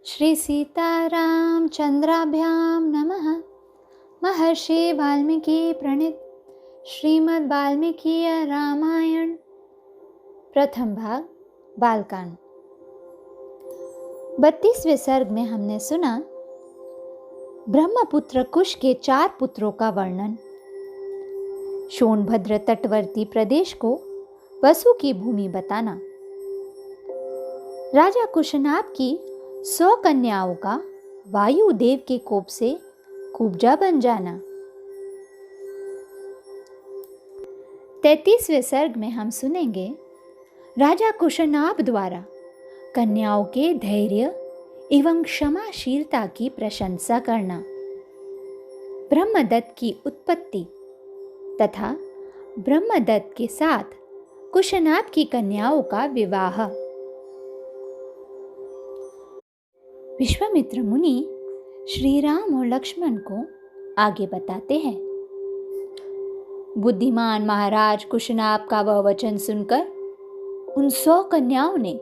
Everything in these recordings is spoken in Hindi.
श्री सीतारामचंद्राभ्यां नमः। महर्षि वाल्मीकि प्रणीत श्रीमद् वाल्मीकि रामायण प्रथम भाग बालकांड। 32वें सर्ग में हमने सुना ब्रह्मपुत्र कुश के 4 पुत्रों का वर्णन। सोनभद्र तटवर्ती प्रदेश को वसु की भूमि बताना। राजा कुशनाभ की 100 कन्याओं का वायुदेव के कोप से कुब्जा बन जाना। 33वें सर्ग में हम सुनेंगे राजा कुशनाभ द्वारा कन्याओं के धैर्य एवं क्षमाशीलता की प्रशंसा करना, ब्रह्मदत्त की उत्पत्ति तथा ब्रह्मदत्त के साथ कुशनाभ की कन्याओं का विवाह। विश्वामित्र मुनि श्री राम और लक्ष्मण को आगे बताते हैं। बुद्धिमान महाराज कुशनाभ का वह वचन सुनकर उन 100 कन्याओं ने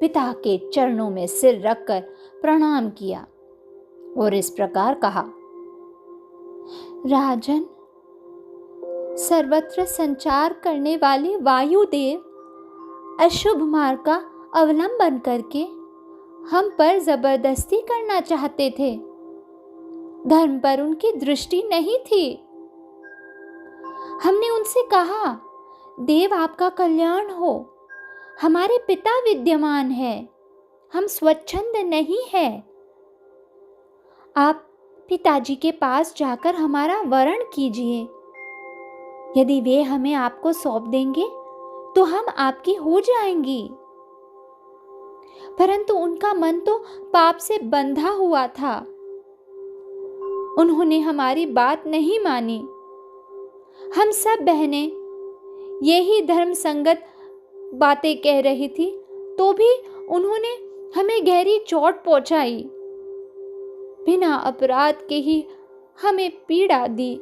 पिता के चरणों में सिर रखकर प्रणाम किया और इस प्रकार कहा, राजन, सर्वत्र संचार करने वाले वायुदेव अशुभ मार्ग का अवलंबन करके हम पर जबरदस्ती करना चाहते थे। धर्म पर उनकी दृष्टि नहीं थी। हमने उनसे कहा, देव आपका कल्याण हो, हमारे पिता विद्यमान है, हम स्वच्छंद नहीं है। आप पिताजी के पास जाकर हमारा वरण कीजिए। यदि वे हमें आपको सौंप देंगे तो हम आपकी हो जाएंगी। परंतु उनका मन तो पाप से बंधा हुआ था। उन्होंने हमारी बात नहीं मानी। हम सब बहनें यही धर्म संगत बातें कह रही थी तो भी उन्होंने हमें गहरी चोट पहुंचाई। बिना अपराध के ही हमें पीड़ा दी।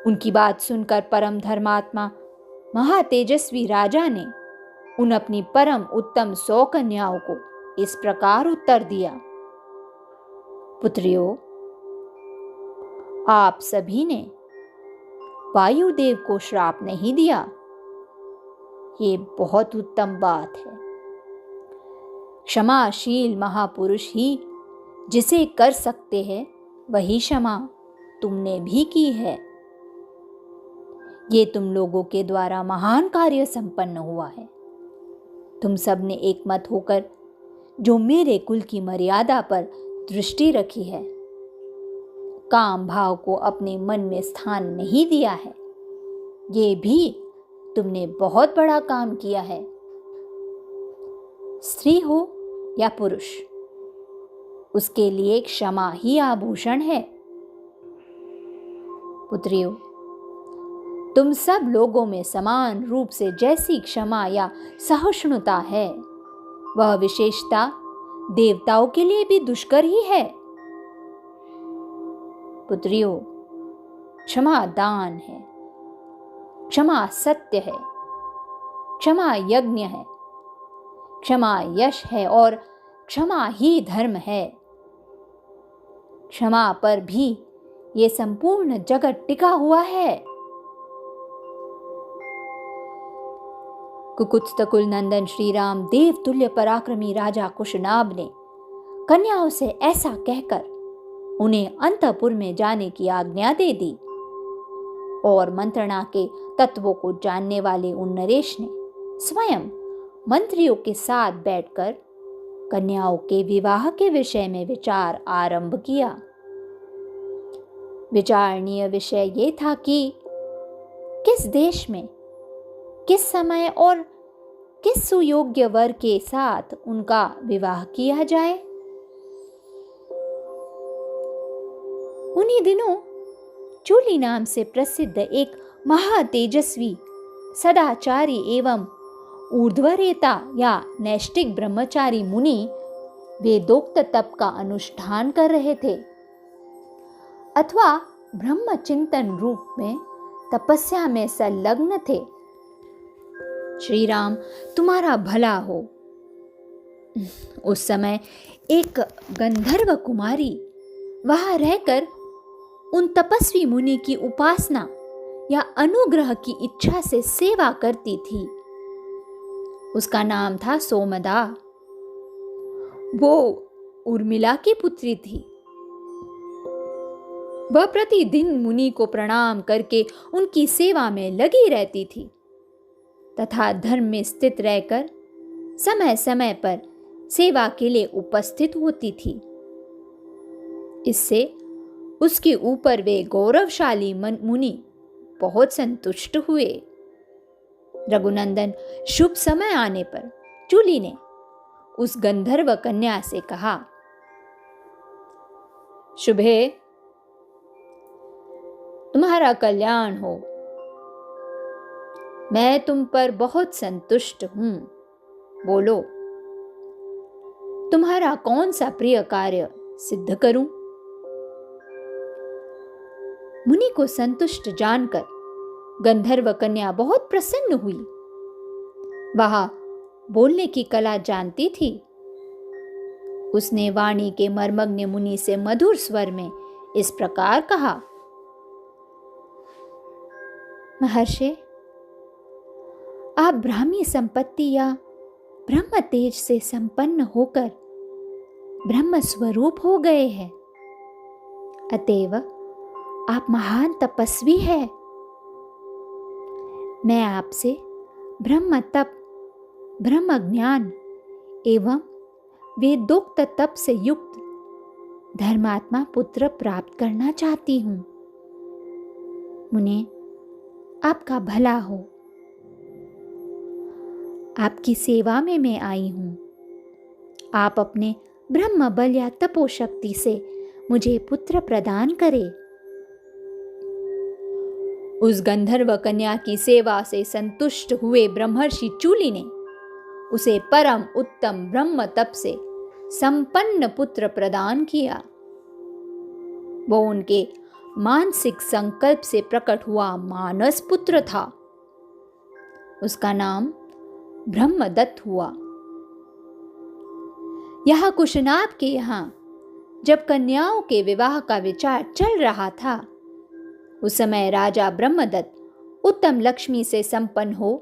उनकी बात सुनकर परम धर्मात्मा महातेजस्वी राजा ने उन अपनी परम उत्तम 100 कन्याओं को इस प्रकार उत्तर दिया, पुत्रियों, आप सभी ने वायुदेव को श्राप नहीं दिया। ये बहुत उत्तम बात है। क्षमाशील महापुरुष ही जिसे कर सकते हैं वही क्षमा तुमने भी की है। ये तुम लोगों के द्वारा महान कार्य संपन्न हुआ है। तुम सब ने एक मत होकर जो मेरे कुल की मर्यादा पर दृष्टि रखी है, काम भाव को अपने मन में स्थान नहीं दिया है, ये भी तुमने बहुत बड़ा काम किया है। स्त्री हो या पुरुष, उसके लिए क्षमा ही आभूषण है। पुत्रियों, तुम सब लोगों में समान रूप से जैसी क्षमा या सहिष्णुता है, वह विशेषता देवताओं के लिए भी दुष्कर ही है। पुत्रियों, क्षमा दान है, क्षमा सत्य है, क्षमा यज्ञ है, क्षमा यश है और क्षमा ही धर्म है। क्षमा पर भी ये संपूर्ण जगत टिका हुआ है। कुकुत्स्थकुल नंदन श्री राम देव तुल्य पराक्रमी राजा कुशनाभ ने कन्याओं से ऐसा कहकर उन्हें अंतःपुर में जाने की आज्ञा दे दी और मंत्रणा के तत्वों को जानने वाले उन नरेश ने स्वयं मंत्रियों के साथ बैठकर कन्याओं के विवाह के विषय में विचार आरंभ किया। विचारणीय विषय ये था कि किस देश में, किस समय और किस सुयोग्य वर के साथ उनका विवाह किया जाए। उन्हीं दिनों चूली नाम से प्रसिद्ध एक महातेजस्वी सदाचारी एवं ऊर्ध्वरेता या नैष्टिक ब्रह्मचारी मुनि वेदोक्त तप का अनुष्ठान कर रहे थे अथवा ब्रह्म चिंतन रूप में तपस्या में संलग्न थे। श्री राम तुम्हारा भला हो। उस समय एक गंधर्व कुमारी वहां रहकर उन तपस्वी मुनि की उपासना या अनुग्रह की इच्छा से सेवा करती थी। उसका नाम था सोमदा। वो उर्मिला की पुत्री थी। वह प्रतिदिन मुनि को प्रणाम करके उनकी सेवा में लगी रहती थी तथा धर्म में स्थित रहकर समय समय पर सेवा के लिए उपस्थित होती थी। इससे उसके ऊपर वे गौरवशाली मुनि बहुत संतुष्ट हुए। रघुनंदन, शुभ समय आने पर चूली ने उस गंधर्व कन्या से कहा, शुभे, तुम्हारा कल्याण हो। मैं तुम पर बहुत संतुष्ट हूं। बोलो, तुम्हारा कौन सा प्रिय कार्य सिद्ध करूं? मुनि को संतुष्ट जानकर गंधर्व कन्या बहुत प्रसन्न हुई। वह बोलने की कला जानती थी। उसने वाणी के मर्मज्ञ मुनि से मधुर स्वर में इस प्रकार कहा, महर्षि, आप ब्राह्मी संपत्ति या ब्रह्म तेज से संपन्न होकर ब्रह्म स्वरूप हो गए हैं। अतएव आप महान तपस्वी हैं। मैं आपसे ब्रह्म तप, ब्रह्म ज्ञान एवं वेदोक्त तप से युक्त धर्मात्मा पुत्र प्राप्त करना चाहती हूं। मुने, आपका भला हो। आपकी सेवा में मैं आई हूं। आप अपने ब्रह्म बल या तपोशक्ति से मुझे पुत्र प्रदान करें। उस गंधर्व कन्या की सेवा से संतुष्ट हुए ब्रह्मर्षि चूली ने उसे परम उत्तम ब्रह्म तप से संपन्न पुत्र प्रदान किया। वो उनके मानसिक संकल्प से प्रकट हुआ मानस पुत्र था। उसका नाम ब्रह्मदत्त हुआ। यह कुशनाभ के यहां जब कन्याओं के विवाह का विचार चल रहा था, उस समय राजा ब्रह्मदत्त उत्तम लक्ष्मी से संपन्न हो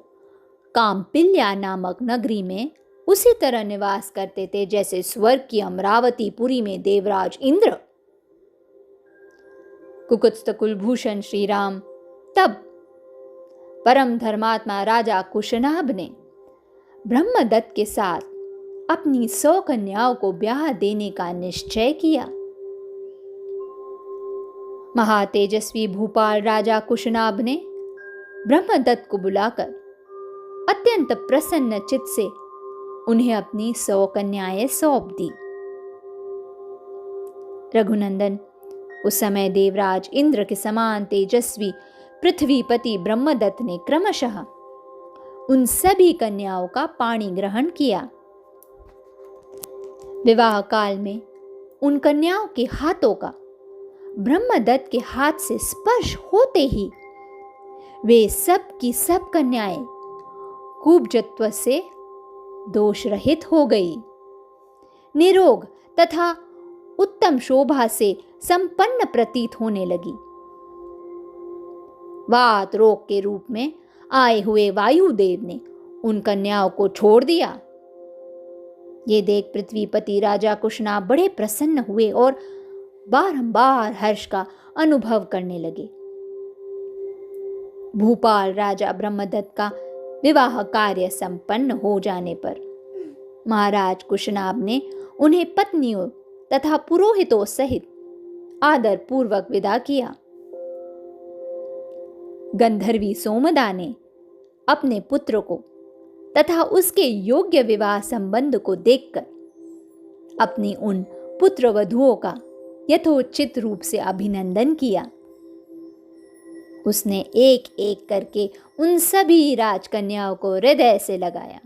कामपिल्या नामक नगरी में उसी तरह निवास करते थे जैसे स्वर्ग की अमरावती पुरी में देवराज इंद्र। कुकुत्स्थ कुलभूषण श्री राम तब परम धर्मात्मा राजा कुशनाभ ने ब्रह्मदत्त के साथ अपनी 100 कन्याओं को ब्याह देने का निश्चय किया। महातेजस्वी भूपाल राजा कुशनाभ ने ब्रह्मदत्त को बुलाकर अत्यंत प्रसन्न चित्त से उन्हें अपनी 100 कन्याएं सौंप दी। रघुनंदन, उस समय देवराज इंद्र के समान तेजस्वी पृथ्वीपति ब्रह्मदत्त ने क्रमशः उन सभी कन्याओं का पाणी ग्रहण किया। विवाह काल में उन कन्याओं के हाथों का ब्रह्मदत्त के हाथ से स्पर्श होते ही वे सब की सब कन्याएं कुब्जत्व से दोष रहित हो गई, निरोग तथा उत्तम शोभा से संपन्न प्रतीत होने लगी। वात रोग के रूप में आए हुए वायुदेव ने उन कन्याओं को छोड़ दिया। ये देख पृथ्वीपति राजा कुशनाभ बड़े प्रसन्न हुए और बारंबार हर्ष का अनुभव करने लगे। भूपाल राजा ब्रह्मदत्त का विवाह कार्य संपन्न हो जाने पर महाराज कुशनाभ ने उन्हें पत्नियों तथा पुरोहितों सहित आदर पूर्वक विदा किया। गंधर्वी सोमदा ने अपने पुत्र को तथा उसके योग्य विवाह संबंध को देखकर अपनी उन पुत्र वधुओं का यथोचित रूप से अभिनंदन किया। उसने एक एक करके उन सभी राजकन्याओं को हृदय से लगाया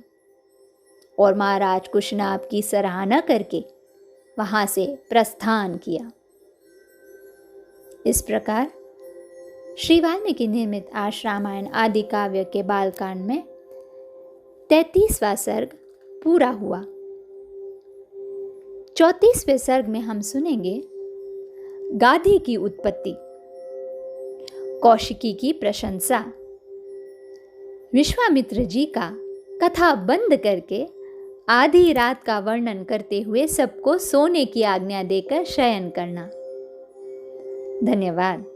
और महाराज कुशनाभ की सराहना करके वहां से प्रस्थान किया। इस प्रकार श्री वाल्मीकि निर्मित आश रामायण आदि काव्य के बालकांड में 33वां सर्ग पूरा हुआ। 34वें सर्ग में हम सुनेंगे गाधी की उत्पत्ति, कौशिकी की प्रशंसा, विश्वामित्र जी का कथा बंद करके आधी रात का वर्णन करते हुए सबको सोने की आज्ञा देकर शयन करना। धन्यवाद।